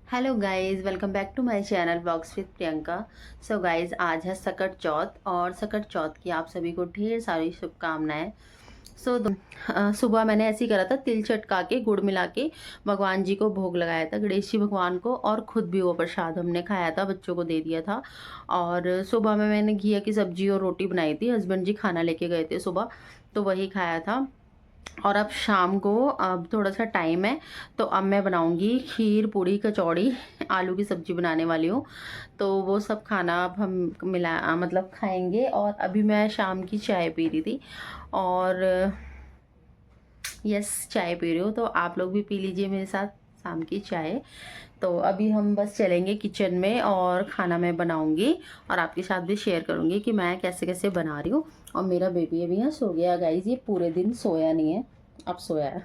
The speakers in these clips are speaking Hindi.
Hello guys, welcome back to my channel vlogs with Priyanka. So guys, आज है सकट चौथ और सकट चौथ की आप सभी को ढेर सारी शुभकामनाएं। सुबह मैंने ऐसे ही करा था, तिल चटका के गुड़ मिला के भगवान जी को भोग लगाया था, गणेश जी भगवान को, और खुद भी वो प्रसाद हमने खाया था, बच्चों को दे दिया था। और सुबह में मैंने घिया की सब्जी और रोटी बनाई थी, हस्बैंड जी खाना लेके गए थे सुबह, तो वही खाया था। और अब शाम को अब थोड़ा सा टाइम है, तो अब मैं बनाऊंगी खीर, पूड़ी, कचौड़ी, आलू की सब्जी बनाने वाली हूँ। तो वो सब खाना अब हम मतलब खाएंगे। और अभी मैं शाम की चाय पी रही थी, और यस, चाय पी रही हूँ, तो आप लोग भी पी लीजिए मेरे साथ शाम की चाय। तो अभी हम बस चलेंगे किचन में और खाना मैं बनाऊंगी और आपके साथ भी शेयर करूंगी कि मैं कैसे कैसे बना रही हूँ। और मेरा बेबी अभी यहाँ सो गया गाइज, ये पूरे दिन सोया नहीं है, अब सोया है।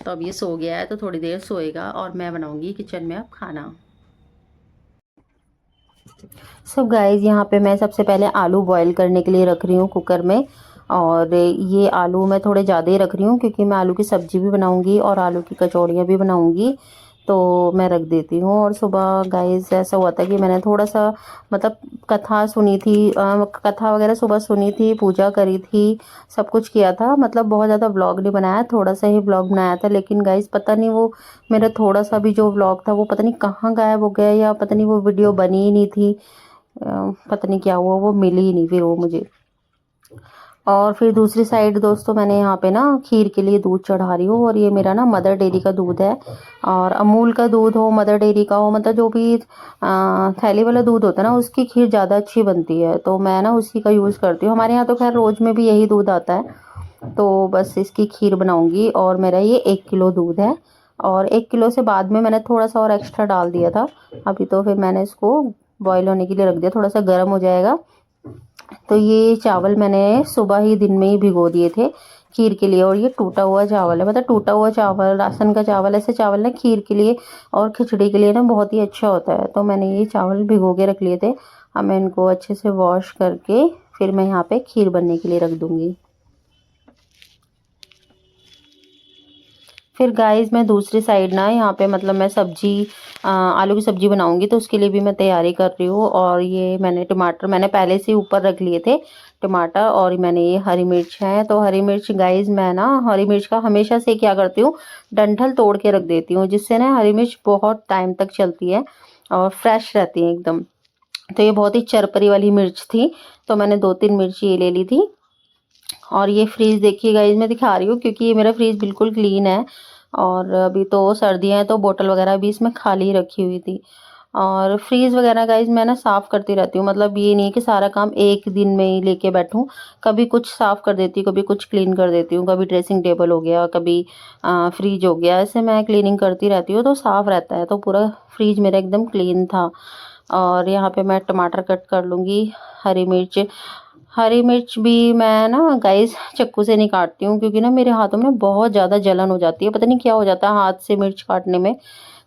तो अब ये सो गया है, तो थोड़ी देर सोएगा और मैं बनाऊंगी किचन में अब खाना। सब गाइज, यहाँ पे मैं सबसे पहले आलू बॉईल करने के लिए रख रही हूँ कुकर में। और ये आलू मैं थोड़े ज़्यादा ही रख रही हूँ क्योंकि मैं आलू की सब्ज़ी भी बनाऊँगी और आलू की कचौड़ियाँ भी बनाऊँगी, तो मैं रख देती हूँ। और सुबह गाइस ऐसा हुआ था कि मैंने थोड़ा सा मतलब कथा सुनी थी, कथा वगैरह सुबह सुनी थी, पूजा करी थी, सब कुछ किया था। मतलब बहुत ज़्यादा व्लॉग नहीं बनाया, थोड़ा सा ही व्लॉग बनाया था। लेकिन गाइस पता नहीं वो मेरा थोड़ा सा भी जो व्लॉग था वो पता नहीं कहाँ गायब हो गया, या पता नहीं वो वीडियो बनी ही नहीं थी, पता नहीं क्या हुआ, वो मिली ही नहीं फिर वो मुझे। और फिर दूसरी साइड दोस्तों, मैंने यहाँ पे ना खीर के लिए दूध चढ़ा रही हूँ। और ये मेरा ना मदर डेयरी का दूध है, और अमूल का दूध हो, मदर डेयरी का हो, मतलब जो भी थैली वाला दूध होता है ना, उसकी खीर ज़्यादा अच्छी बनती है, तो मैं ना उसी का यूज़ करती हूँ। हमारे यहाँ तो खैर रोज़ में भी यही दूध आता है, तो बस इसकी खीर बनाऊँगी। और मेरा ये 1 किलो दूध है, और 1 किलो से बाद में मैंने थोड़ा सा और एक्स्ट्रा डाल दिया था। अभी तो फिर मैंने इसको बॉयल होने के लिए रख दिया, थोड़ा सा गर्म हो जाएगा। तो ये चावल मैंने सुबह ही दिन में ही भिगो दिए थे खीर के लिए। और ये टूटा हुआ चावल है, मतलब टूटा हुआ चावल, राशन का चावल, ऐसे चावल ना खीर के लिए और खिचड़ी के लिए ना बहुत ही अच्छा होता है। तो मैंने ये चावल भिगो के रख लिए थे। अब मैं इनको अच्छे से वॉश करके फिर मैं यहाँ पे खीर बनने के लिए रख दूँगी। फिर गाइस मैं दूसरी साइड ना यहाँ पे मतलब मैं सब्जी, आलू की सब्जी बनाऊंगी, तो उसके लिए भी मैं तैयारी कर रही हूँ। और ये मैंने टमाटर मैंने पहले से ऊपर रख लिए थे, टमाटर। और मैंने ये हरी मिर्च है, तो हरी मिर्च गाइस मैं ना हरी मिर्च का हमेशा से क्या करती हूँ, डंठल तोड़ के रख देती हूँ, जिससे ना हरी मिर्च बहुत टाइम तक चलती है और फ्रेश रहती है एकदम। तो ये बहुत ही चरपरी वाली मिर्च थी, तो मैंने 2-3 मिर्च ये ले ली थी। और ये फ्रीज देखिए गाइस, मैं दिखा रही हूँ क्योंकि ये मेरा फ्रीज बिल्कुल क्लीन है। और अभी तो सर्दियाँ हैं, तो बोतल वगैरह भी इसमें खाली रखी हुई थी। और फ्रीज वगैरह गाइस मैं ना साफ़ करती रहती हूँ, मतलब ये नहीं कि सारा काम एक दिन में ही लेके बैठूँ। कभी कुछ साफ़ कर देती हूँ, कभी कुछ क्लीन कर देती हूँ, कभी ड्रेसिंग टेबल हो गया, कभी फ्रीज हो गया, ऐसे मैं क्लीनिंग करती रहती हूँ, तो साफ़ रहता है। तो पूरा फ्रीज मेरा एकदम क्लीन था। और यहाँ पे मैं टमाटर कट कर लूँगी, हरी मिर्च, हरी मिर्च भी मैं ना गाइस चाकू से नहीं काटती हूँ, क्योंकि ना मेरे हाथों में ना बहुत ज़्यादा जलन हो जाती है, पता नहीं क्या हो जाता है हाथ से मिर्च काटने में।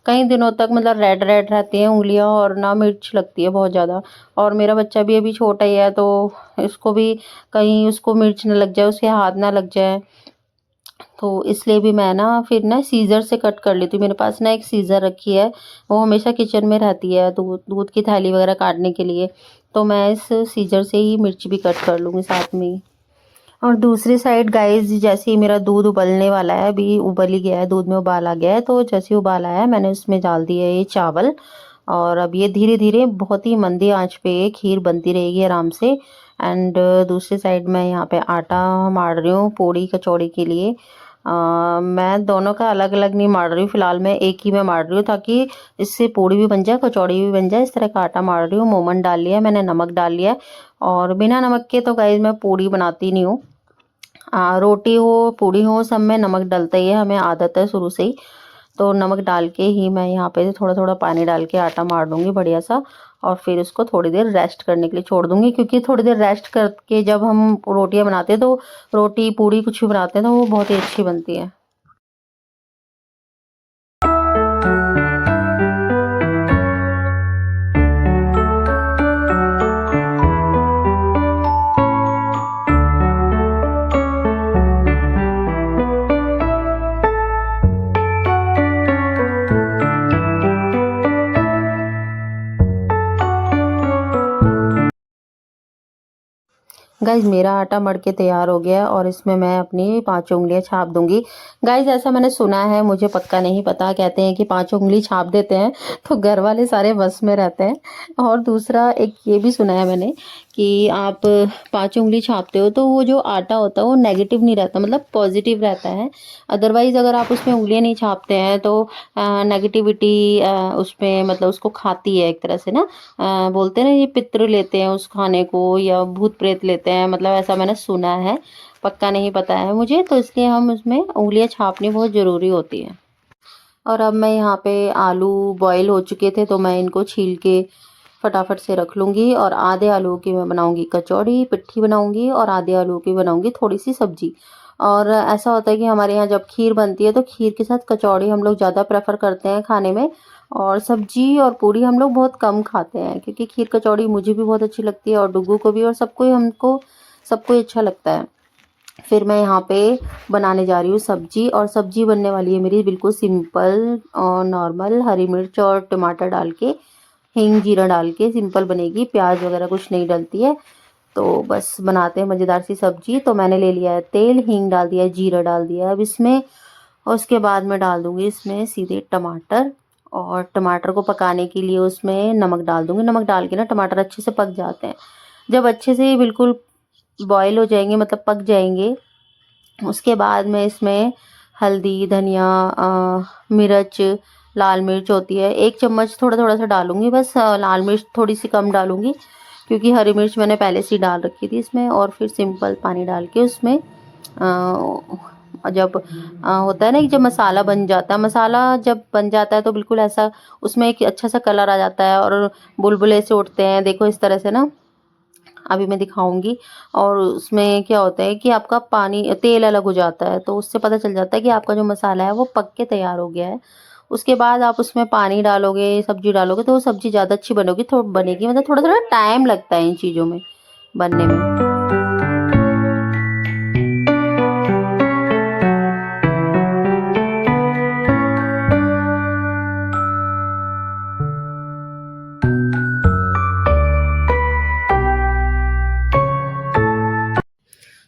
कई दिनों तक मतलब रेड रेड रहती हैं उंगलियां, और ना मिर्च लगती है बहुत ज़्यादा। और मेरा बच्चा भी अभी छोटा ही है, तो इसको भी कहीं उसको मिर्च ना लग जाए, उसके हाथ ना लग जाए, तो इसलिए भी मैं ना फिर ना सीज़र से कट कर लेती हूँ। मेरे पास ना एक सीज़र रखी है, वो हमेशा किचन में रहती है दूध दूध की थैली वगैरह काटने के लिए, तो मैं इस सीज़र से ही मिर्च भी कट कर लूँगी साथ में ही। और दूसरी साइड गाइस, जैसे ही मेरा दूध उबलने वाला है, अभी उबल ही गया है, दूध में उबाल आ गया है, तो जैसे ही उबाल आया मैंने उसमें डाल दिया ये चावल। और अब ये धीरे धीरे बहुत ही मंदी आंच पे ये खीर बनती रहेगी आराम से। एंड दूसरी साइड मैं यहाँ पे आटा मार रही हूँ पूड़ी कचौड़ी के लिए। मैं दोनों का अलग अलग नहीं मार रही हूँ, फिलहाल मैं एक ही में मार रही हूँ, ताकि इससे पूड़ी भी बन जाए, कचौड़ी भी बन जाए। इस तरह का आटा मार रही हूँ, मोमन डाल लिया मैंने, नमक डाल लिया। और बिना नमक के तो गाइस मैं पूड़ी बनाती नहीं हूँ। रोटी हो पूड़ी हो सब में नमक डलता ही है, हमें आदत है शुरू से ही। तो नमक डाल के ही मैं यहाँ पे थोड़ा थोड़ा पानी डाल के आटा मार दूंगी बढ़िया सा। और फिर उसको थोड़ी देर रेस्ट करने के लिए छोड़ दूंगी, क्योंकि थोड़ी देर रेस्ट करके जब हम रोटियां बनाते हैं तो रोटी पूड़ी कुछ भी बनाते हैं तो वो बहुत ही अच्छी बनती है। गाइज मेरा आटा मड़ के तैयार हो गया और इसमें मैं अपनी 5 उंगलियां छाप दूंगी। गाइज ऐसा मैंने सुना है, मुझे पक्का नहीं पता, कहते हैं कि 5 उंगली छाप देते हैं तो घर वाले सारे बस में रहते हैं। और दूसरा एक ये भी सुना है मैंने कि आप 5 उंगली छापते हो तो वो जो आटा होता है वो नेगेटिव नहीं रहता, मतलब पॉजिटिव रहता है। अदरवाइज अगर आप उसमें उंगलियां नहीं छापते हैं तो नेगेटिविटी उसमें मतलब उसको खाती है एक तरह से ना। बोलते हैं ना ये पितृ लेते हैं उस खाने को या भूत प्रेत लेते हैं, मतलब ऐसा मैंने सुना है, पक्का नहीं पता है मुझे, तो इसलिए हम उसमें उंगलियां छापनी बहुत ज़रूरी होती है। और अब मैं यहाँ पे आलू बॉईल हो चुके थे तो मैं इनको छील के फटाफट से रख लूँगी। और आधे आलू की मैं बनाऊँगी कचौड़ी, पिट्ठी बनाऊँगी, और आधे आलू की बनाऊँगी थोड़ी सी सब्जी। और ऐसा होता है कि हमारे यहाँ जब खीर बनती है तो खीर के साथ कचौड़ी हम लोग ज़्यादा प्रेफर करते हैं खाने में, और सब्जी और पूड़ी हम लोग बहुत कम खाते हैं, क्योंकि खीर कचौड़ी मुझे भी बहुत अच्छी लगती है और डुग्गू को भी, और सबको हमको सबको अच्छा लगता है। फिर मैं यहाँ पे बनाने जा रही हूँ सब्जी, और सब्जी बनने वाली है मेरी बिल्कुल सिंपल और नॉर्मल, हरी मिर्च और टमाटर डाल के, हींग जीरा डाल के सिंपल बनेगी, प्याज वगैरह कुछ नहीं डलती है। तो बस बनाते हैं मज़ेदार सी सब्जी। तो मैंने ले लिया है तेल, हींग डाल दिया है, जीरा डाल दिया है अब इसमें, और उसके बाद मैं डाल दूँगी इसमें सीधे टमाटर, और टमाटर को पकाने के लिए उसमें नमक डाल दूँगी। नमक डाल के ना टमाटर अच्छे से पक जाते हैं। जब अच्छे से बिल्कुल बॉयल हो जाएंगे, मतलब पक जाएंगे, उसके बाद मैं इसमें हल्दी, धनिया, मिर्च, लाल मिर्च होती है 1 चम्मच थोड़ा थोड़ा सा डालूंगी बस। लाल मिर्च थोड़ी सी कम डालूंगी क्योंकि हरी मिर्च मैंने पहले से ही डाल रखी थी इसमें। और फिर सिंपल पानी डाल के उसमें जब होता है ना कि जब मसाला बन जाता है, मसाला जब बन जाता है तो बिल्कुल ऐसा उसमें एक अच्छा सा कलर आ जाता है और बुलबुले से उठते हैं, देखो इस तरह से ना, अभी मैं दिखाऊंगी। और उसमें क्या होता है कि आपका पानी तेल अलग हो जाता है, तो उससे पता चल जाता है कि आपका जो मसाला है वो पक के तैयार हो गया है। उसके बाद आप उसमें पानी डालोगे, सब्जी डालोगे, तो वो सब्जी ज़्यादा अच्छी बनेगी, बनेगी, मतलब थोड़ा थोड़ा टाइम लगता है इन चीज़ों में बनने में।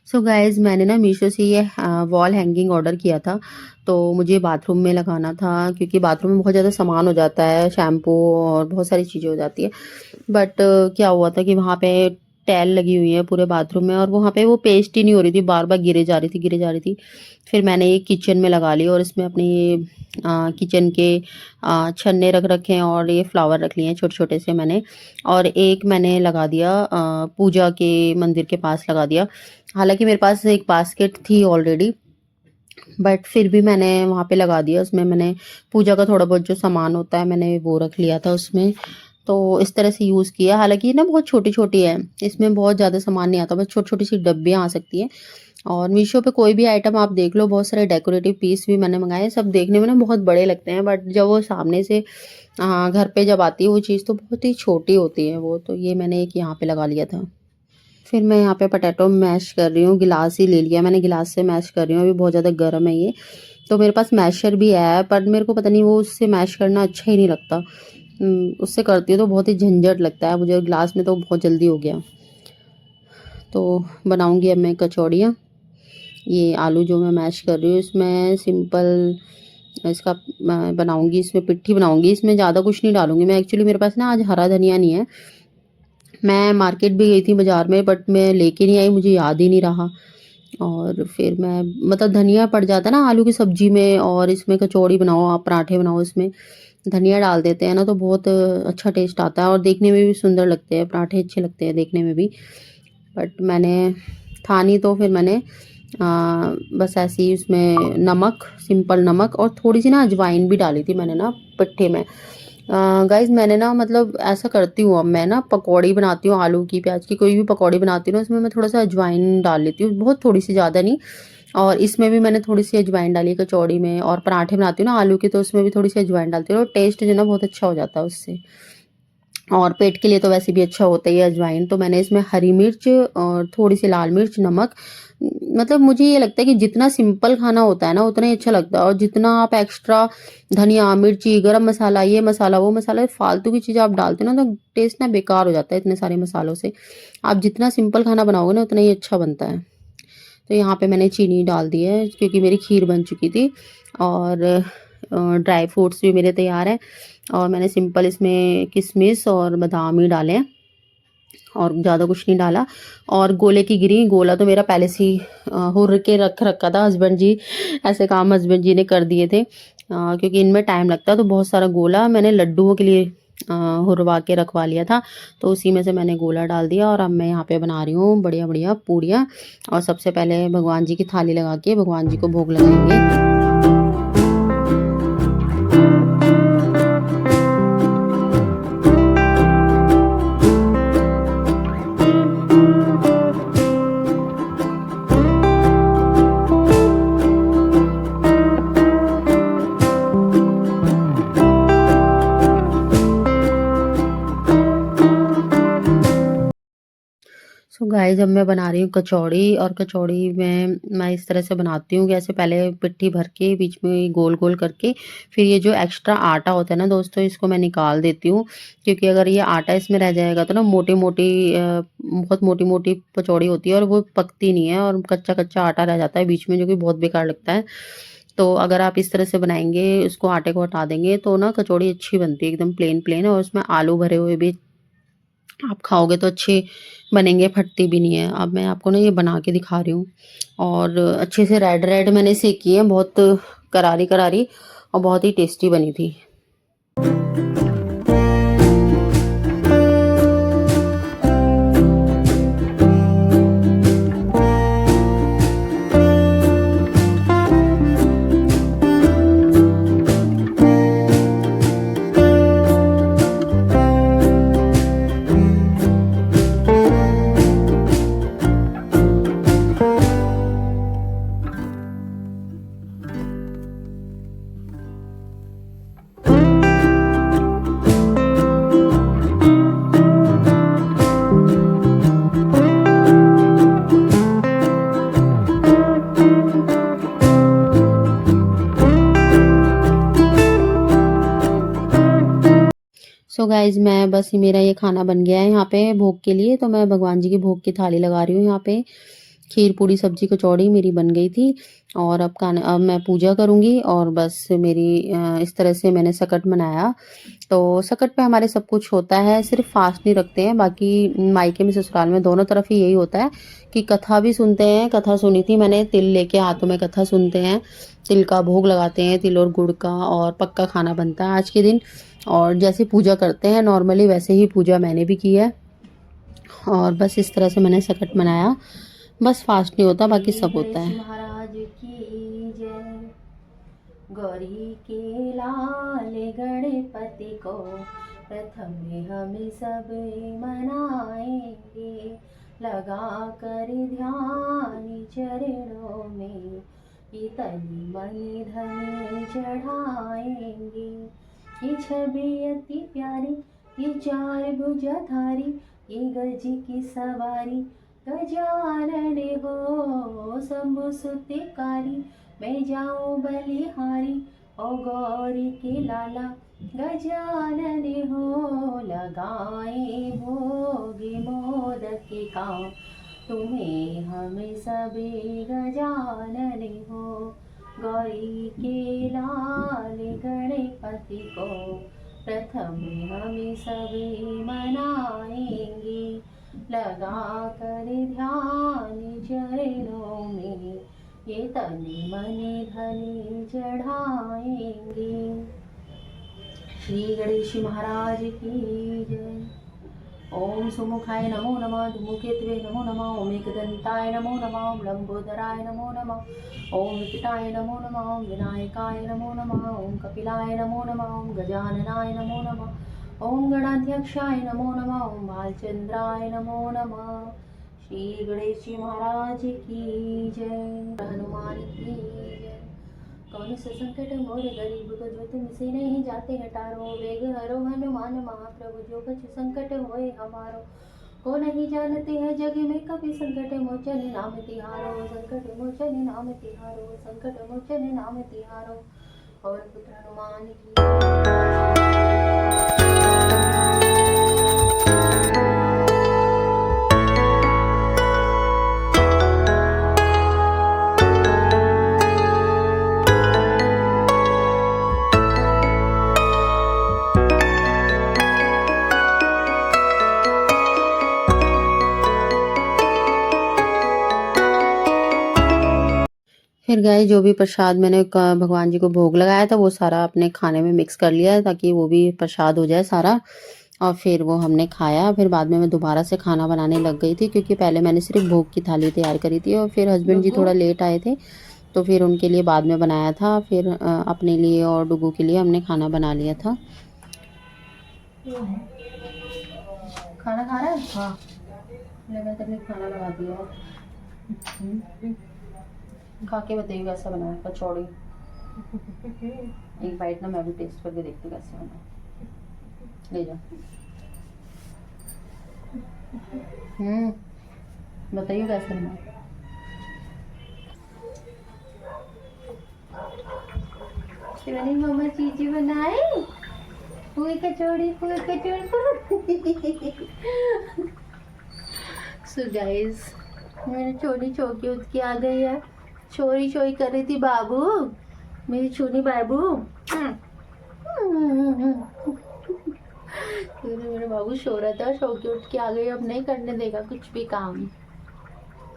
सो गाइज़ मैंने ना मीशो से ये वॉल हैंगिंग ऑर्डर किया था, तो मुझे बाथरूम में लगाना था, क्योंकि बाथरूम में बहुत ज़्यादा सामान हो जाता है, शैम्पू और बहुत सारी चीज़ें हो जाती है। बट क्या हुआ था कि वहाँ पे टाइल लगी हुई है पूरे बाथरूम में, और वहाँ पे वो पेस्ट ही नहीं हो रही थी, बार बार गिरे जा रही थी, गिरे जा रही थी। फिर मैंने ये किचन में लगा ली, और इसमें अपनी किचन के छन्ने रख रखे हैं, और ये फ्लावर रख लिए हैं छोटे छोटे से मैंने। और एक मैंने लगा दिया पूजा के मंदिर के पास लगा दिया। हालांकि मेरे पास एक बास्केट थी ऑलरेडी, बट फिर भी मैंने वहाँ पे लगा दिया। उसमें मैंने पूजा का थोड़ा बहुत जो सामान होता है मैंने वो रख लिया था उसमें। तो इस तरह से यूज़ किया। हालांकि ना बहुत छोटी छोटी है, इसमें बहुत ज़्यादा सामान नहीं आता, बस छोटी छोटी सी डब्बियाँ आ सकती हैं। और मीशो पे कोई भी आइटम आप देख लो, बहुत सारे डेकोरेटिव पीस भी मैंने मंगाए, सब देखने में ना बहुत बड़े लगते हैं, बट जब वो सामने से घर पे जब आती है वो चीज़ तो बहुत ही छोटी होती है वो। तो ये मैंने एक यहाँ पे लगा लिया था। फिर मैं यहाँ पे पोटैटो मैश कर रही हूँ, गिलास ही ले लिया मैंने, गिलास से मैश कर रही हूँ। अभी बहुत ज़्यादा गर्म है ये, तो मेरे पास मैशर भी है, पर मेरे को पता नहीं वो उससे मैश करना अच्छा ही नहीं लगता। उससे करती हूँ तो बहुत ही झंझट लगता है मुझे, गिलास में तो बहुत जल्दी हो गया। तो बनाऊँगी अब मैं कचौड़ियाँ। ये आलू जो मैं मैश कर रही हूँ इसमें सिंपल इसका बनाऊँगी, इसमें पिट्ठी बनाऊँगी, इसमें ज़्यादा कुछ नहीं डालूँगी मैं। एक्चुअली मेरे पास ना आज हरा धनिया नहीं है, मैं मार्केट भी गई थी बाज़ार में, बट मैं लेके नहीं आई, मुझे याद ही नहीं रहा। और फिर मैं मतलब धनिया पड़ जाता है ना आलू की सब्ज़ी में, और इसमें कचौड़ी बनाओ आप, पराठे बनाओ, इसमें धनिया डाल देते हैं ना तो बहुत अच्छा टेस्ट आता है, और देखने में भी सुंदर लगते हैं, पराठे अच्छे लगते हैं देखने में भी। बट मैंने था नहीं तो फिर मैंने बस ऐसे ही उसमें नमक, सिंपल नमक और थोड़ी सी ना अजवाइन भी डाली थी मैंने ना पिट्ठे में। गाइज़ मैंने ना मतलब ऐसा करती हूँ, अब मैं ना पकौड़ी बनाती हूँ आलू की, प्याज की, कोई भी पकौड़ी बनाती हूँ ना, उसमें मैं थोड़ा-सा अजवाइन डाल लेती हूँ, बहुत थोड़ी-सी, ज़्यादा नहीं। और इसमें भी मैंने थोड़ी-सी अजवाइन डाली है कचौड़ी में, और पराठे बनाती हूँ ना आलू के, तो उसमें भी थोड़ी-सी अजवाइन डालती हूँ, और टेस्ट जो है ना बहुत अच्छा हो जाता है उससे। और पेट के लिए तो वैसे भी अच्छा होता ही है अजवाइन। तो मैंने इसमें हरी मिर्च और थोड़ी-सी लाल मिर्च, नमक, मतलब मुझे ये लगता है कि जितना सिंपल खाना होता है ना, उतना ही अच्छा लगता है, और जितना आप एक्स्ट्रा धनिया, मिर्ची, गरम मसाला, ये मसाला, वो मसाला, फालतू की चीज़ें आप डालते हो ना, तो टेस्ट ना बेकार हो जाता है इतने सारे मसालों से। आप जितना सिंपल खाना बनाओगे ना, उतना ही अच्छा बनता है। तो यहाँ पे मैंने चीनी डाल दी है क्योंकि मेरी खीर बन चुकी थी, और ड्राई फ्रूट्स भी मेरे तैयार हैं, और मैंने सिंपल इसमें किशमिश और बादाम ही डाले हैं, और ज़्यादा कुछ नहीं डाला। और गोले की गिरी, गोला तो मेरा पहले से ही हुर के रख रखा था, हस्बैंड जी, ऐसे काम हस्बैंड जी ने कर दिए थे, क्योंकि इनमें टाइम लगता है, तो बहुत सारा गोला मैंने लड्डुओं के लिए हुरवा के रखवा लिया था, तो उसी में से मैंने गोला डाल दिया। और अब मैं यहाँ पे बना रही हूँ बढ़िया बढ़िया पूड़ियाँ, और सबसे पहले भगवान जी की थाली लगा के भगवान जी को भोग लगाएंगे। सो गाइस, अब मैं बना रही हूँ कचौड़ी, और कचौड़ी में मैं इस तरह से बनाती हूँ कि ऐसे पहले पिट्ठी भर के बीच में गोल गोल करके, फिर ये जो एक्स्ट्रा आटा होता है ना दोस्तों, इसको मैं निकाल देती हूँ, क्योंकि अगर ये आटा इसमें रह जाएगा तो ना मोटी मोटी, बहुत मोटी मोटी कचौड़ी होती है, और वो पकती नहीं है, और कच्चा कच्चा आटा रह जाता है बीच में, जो कि बहुत बेकार लगता है। तो अगर आप इस तरह से बनाएंगे, उसको आटे को हटा देंगे, तो ना कचौड़ी अच्छी बनती है, एकदम प्लेन प्लेन, और उसमें आलू भरे हुए भी आप खाओगे तो अच्छे बनेंगे, फटती भी नहीं है। अब मैं आपको ना ये बना के दिखा रही हूँ, और अच्छे से रेड रेड मैंने सेकी है, बहुत करारी करारी, और बहुत ही टेस्टी बनी थी। सो गाइज, मैं बस मेरा ये खाना बन गया है यहाँ पे भोग के लिए, तो मैं भगवान जी की भोग की थाली लगा रही हूँ यहाँ पे। खीर पूड़ी सब्जी कचौड़ी मेरी बन गई थी, और अब मैं पूजा करूँगी, और बस मेरी इस तरह से मैंने सकट मनाया। तो सकट पे हमारे सब कुछ होता है, सिर्फ फास्ट नहीं रखते हैं, बाकी मायके में ससुराल में दोनों तरफ ही यही होता है कि कथा भी सुनते हैं। कथा सुनी थी मैंने, तिल लेके हाथों में कथा सुनते हैं, तिल का भोग लगाते हैं, तिल और गुड़ का, और पक्का खाना बनता है आज के दिन। और जैसे पूजा करते हैं नॉर्मली, वैसे ही पूजा मैंने भी की है, और बस इस तरह से मैंने सकट मनाया। बस फास्ट नहीं होता, बाकी सब होता है। महाराज की जय। गौरी के लाल गणपति को प्रथम में हम सब मनाएंगे, लगा कर ध्यान चरणों में, ये तन मन धन चढ़ाएंगे। ये छवि अति प्यारी, ये चार भुजाधारी, ये गज की सवारी, गजानन हो शंभु सुतिकारी, मैं जाऊं बलिहारी, ओ गौरी के लाला, गजानन हो लगाए भोग मोदक का, तुम्हें हम सभी गजानन हो। गौरी के लाल गणपति को प्रथम हम सभी मनाएंगे, लगा कर ध्यान चरणों में, ये तन मन धन चढ़ाएंगे। श्री गणेश महाराज की जय। ओम सुमुखाय नमो नमः, धूमकेतवे नमो नमः, ओम एकदंताय नमो नमः, ओम लंबोदराय नमो नमः, ओम विकटाय नमो नमः, ओम विनायकाय नमो नमः, ओम कपिलाय नमो नमः, ओम गजाननाय नमो नमः, ओम गणाध्यक्षाय नमो नमः, ओम भालचंद्राय नमो नमः। श्री गणेश जी महाराज की जय, हनुमान की जय। कौन सा संकट मोर गरीब को जो तुमसे नहीं जाते हटारो, वेग हरो हनुमान महाप्रभु जो कछु संकट होए हमारो। को नहीं जानते हैं जग में कभी संकट मोचन नाम तिहारो, संकट मोचन नाम तिहारो, संकट मोचन नाम तिहारो। और पुत्र हनुमान की। फिर गाइस जो भी प्रसाद मैंने भगवान जी को भोग लगाया था वो सारा अपने खाने में मिक्स कर लिया ताकि वो भी प्रसाद हो जाए सारा। और फिर वो हमने खाया। फिर बाद में मैं दोबारा से खाना बनाने लग गई थी क्योंकि पहले मैंने सिर्फ भोग की थाली तैयार करी थी और फिर हस्बैंड जी थोड़ा लेट आए थे तो फिर उनके लिए बाद में बनाया था। फिर अपने लिए और डुगू के लिए हमने खाना बना लिया था। खाना खा रहा है? हाँ, मैं तभी खाना लगा दिया। खा के बताइए कैसा बना है कचौड़ी। एक बाइट ना मैं भी टेस्ट करके देखती हूँ कैसे बना है। ले जाओ। बताइए कैसे बना है। शिवानी मम्मा चीजी बनाए पूरी कचौड़ी पूरी कचौड़ी। सो गाइस मेरी छोटी चौकी उठ के आ गई है। चोरी चोरी कर रही थी बाबू, मेरी छोटी बाबू। मेरे बाबू सो रहा था, सो के उठ के आ गई। अब नहीं करने देगा कुछ भी काम,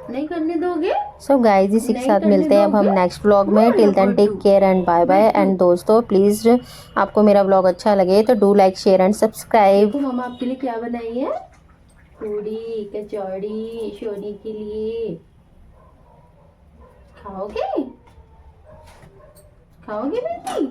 नहीं करने दोगे। सो गाइस इसी के साथ मिलते हैं अब हम नेक्स्ट व्लॉग में। Till then take care and bye bye. And दोस्तों प्लीज आपको मेरा व्लॉग अच्छा लगे तो do like share and subscribe. तो हम आपके लिए क्या बनाई है? पूरी कचौड़ी सोनी के लिए। खाओगे? खाओगे बेटी?